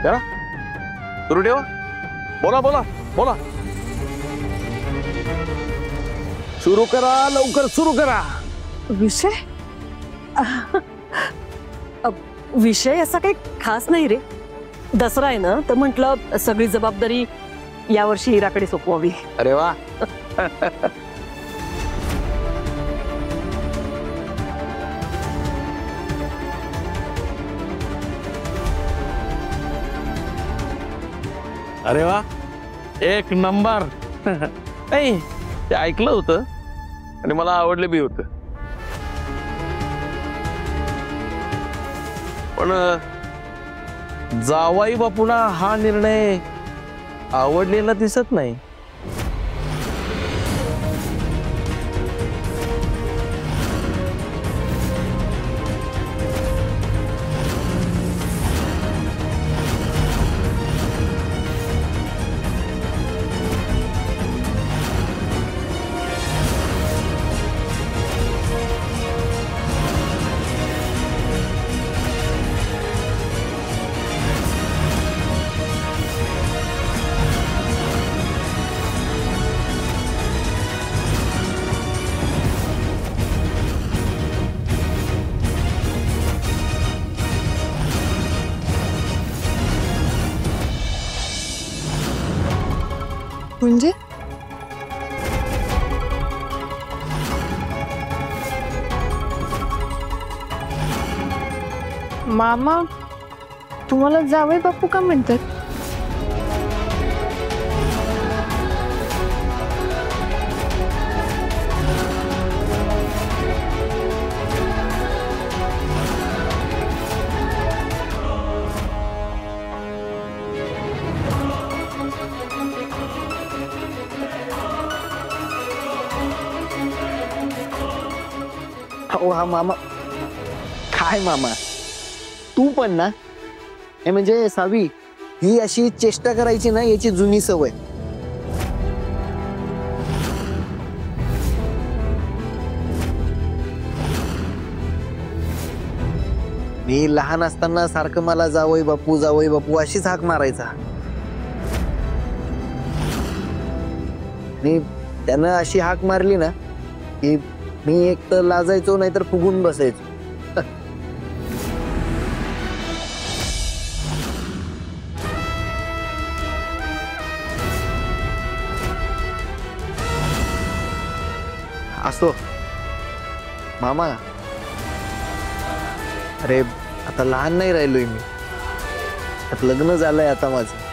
करा, सुरू ठेवा. बोला बोला बोला. सुरू करा, लवकर सुरू करा. विषय विषय असा काही खास नाही रे. दसरा आहे ना, तर म्हटलं सगळी जबाबदारी यावर्षी हिराकडे सोपवावी. अरे वा. अरे वा, एक नंबर. नाही, ते ऐकलं होतं आणि मला आवडलं बी होतं. पण जावाई बापूंना हा निर्णय आवडलेला दिसत नाही. म्हणजे मामा तुम्हाला जावई बापू का म्हणतात? हो हा मामा. काय मामा, तू पण ना, हे म्हणजे सावी, ही अशी चेष्टा करायची ना, याची जुनी सवय. मी लहान असताना सारखं मला जावई बापू अशीच हाक मारायचा. आणि त्यानं अशी हाक मारली ना की मी एक तर लाजायचो, नाहीतर फुगून बसायचो. असो मामा, अरे आता लहान नाही राहिलोय मी. लग्न झालंय आता माझं.